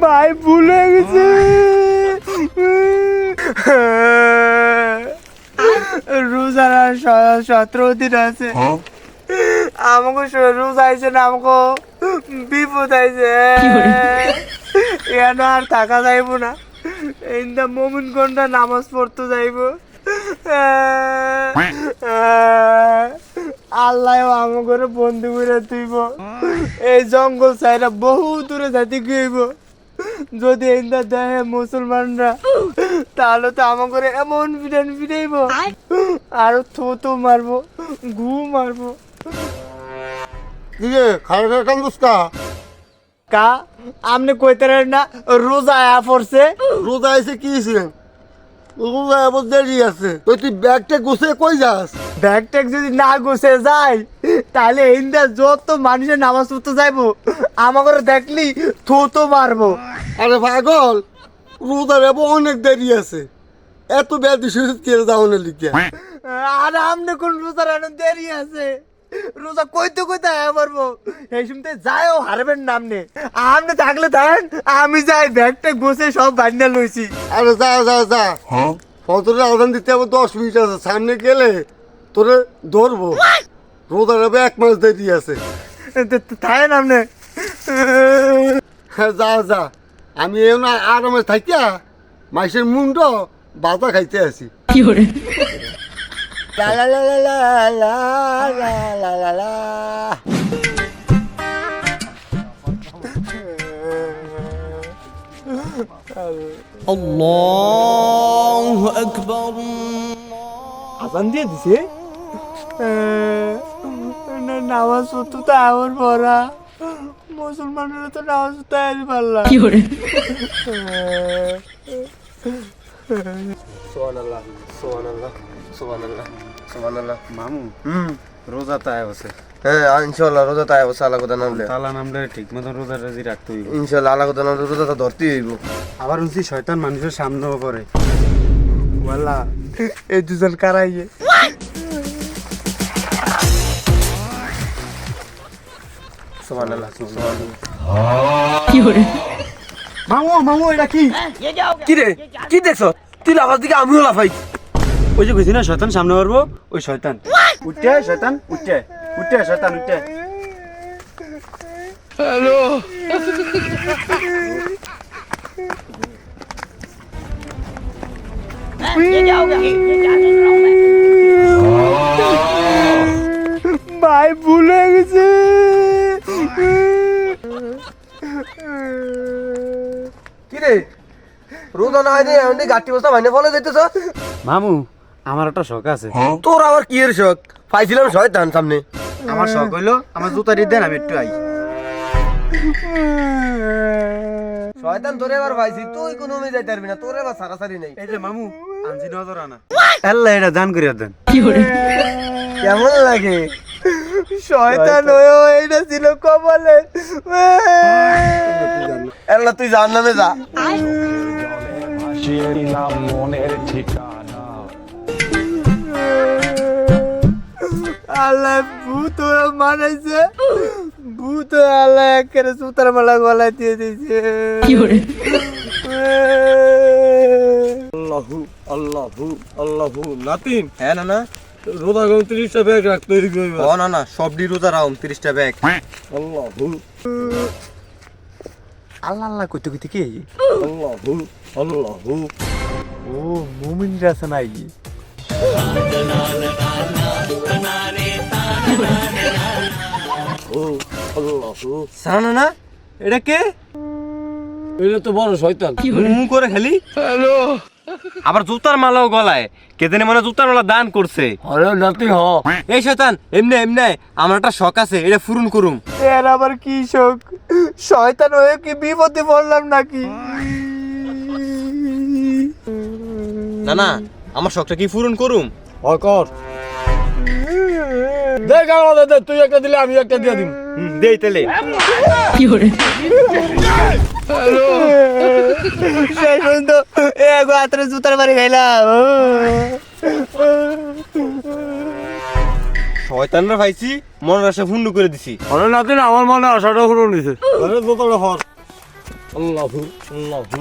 ভাই ভুল হয়ে গেছে। রোজার আর 17 দিন আছে। আমাকে রোজা আইছে না, আমাকে বিপদ আইছে। এখানে আর থাকা যাইব না। ইন্দা মোমিন গন্ডা নামাজ পড়তে যাইব। আল্লাহ আমাকে বন্দি করে তুইব। এই জঙ্গল চাইরা বহু দূরে যাইতে গিয়েব। যদি ইন্দা দেহে মুসলমানরা, তাহলে তো আমাকে এমন ফিরাইব আর থুতু মারবো, ঘু মারবো। কিরে খাওয়া কান্দুসকা কা আমনে কইতে না রোজা আয়া পড়ছে। রোজা আইছে কি হইছে? রোজা আবার দেরি আছে। তুই ব্যাগটা গুছিয়ে কই যাস? ব্যাগ ট্যাগ যদি না গুছে যায়, তাহলে ইন্দা যত মানুষের নামাজ পড়তে যাইবো, আমাকে দেখলি থুতু মারবো। আরে পাগল, রোজার আবার অনেক দেরি আছে। এত ব্যাধি সুযোগ কে যাওয়ার লিখে? আর আমনে কোন রোজার আনন্দ দেরি আছে? রোজা কইতে কইতে আয়া পারবো। এই সময় যায়ও হারবেন নামনে। আমনে থাকলে দেন, আমি যাই ব্যাগটা গুছে সব বান্না লইছি। আরে যা যা যা, ফজরের আজান দিতে আবার 10 মিনিট আছে। সামনে গেলে তোরে ধরবো। রোজার আবার 1 মাস দেরি আছে। থাকেন নামনে। যা যা, আমি এমন আরামে থাকিয়া মাইসের মুন্ড বাতা খাইতে আছি। লা লা লা লা লা লা লা লা লা। আল্লাহু আকবার। আজান দিয়ে দিছে। নামাজ পড়তে তো আমার পড়া, মুসলমানেরা তো নামাজ পড়তে আইতে পারলাম। সুবহানাল্লাহ সুবহানাল্লাহ সুবহানাল্লাহ সুবহানাল্লাহ। মামু রোজা তো আয় বসে। হ্যাঁ ইনশাআল্লাহ রোজা তাই অবশ্য আল্লাহ কথা নামলে তালা নামলে ঠিক মতন রোজা রাজি রাখতে হইব। ইনশাআল্লাহ আল্লাহ কথা নামলে রোজাটা ধরতেই হইব। আবার উনছি শয়তান মানুষের সামনেও পড়ে। ওয়াল্লা এই দুজন কারাইয়ে। সুবহানাল্লাহ সুবহানাল্লাহ। মামু মামু এটা কি? কি রে কি দেখছ? তুই লাফার দিকে আমিও লাফাই। ওই যে বুঝি না শয়তান সামনে পড়বো, ওই শয়তান উঠে শয়তান উঠে উঠে শয়তান উঠে। হ্যালো ভাই ভুল হয়ে গেছে। কি রে রোজা না হয় রে এমনি গাটি বস্তা ভাইনে ফলে যাইতেছ? মামু আমার একটা শখ আছে। তোর আবার কি এর শখ? পাইছিলাম শয়তান সামনে। আমার শখ হইলো আমার জুতা দিয়ে দেন, আমি একটু আই। শয়তান তোরে এবার পাইছি, তুই কোনো মে যাইতে পারবি না। তোর এবার সারাসারি নেই। এই যে মামু আনছি নজর আনা। আল্লাহ এটা দান করিয়া দেন। কেমন লাগে? শয়তান হয়েও এটা ছিল কপালে। আল্লাহ তুই জাহান্নামে যা। আল্লাহ ভূত হয়ে মানাইছে। ভূত হয়ে আল্লাহ একেবারে সুতার মালা গলায় দিয়ে দিয়েছে। আল্লাহু আল্লাহু আল্লাহু। নাতিন হ্যাঁ না না রোজা 29টা ব্যাগ রাখতে হইবে। ও না না সব ডি রোজা রাউম 30টা ব্যাগ। আল্লাহু আল্লাহ আল্লাহ কইতে কইতে কি? আল্লাহু আল্লাহু। ও মুমিনরা আছে নাই? ও আল্লাহু। সানা না এটা কে? এটা তো বড় শয়তান। মুম করে খালি। হ্যালো আবার জুতার মালাও গলায়। কেদিনে মানে জুতার মালা দান করছে। আরে নাতি হ। এই শয়তান এমনে এমনে আমার একটা শখ আছে, এটা পূরণ করুম। এর আবার কি শোক? শয়তান হয়ে কি বিপদে পড়লাম নাকি? না না আমার শখটা কি পূরণ করুম? হয় কর। দেখ আমাদের দে, তুই একটা দিলে আমি একটা দিয়ে দিম। দেই তাহলে। শেষ পর্যন্ত এক হাতের জুতার বাড়ি খাইলাম। শয়তানরা পাইছি মনের আশা পূর্ণ করে দিছি। আরে নাতিন আমার মনে আশাটা হলো নিছে আরে দোতলা হর আল্লাহু আল্লাহু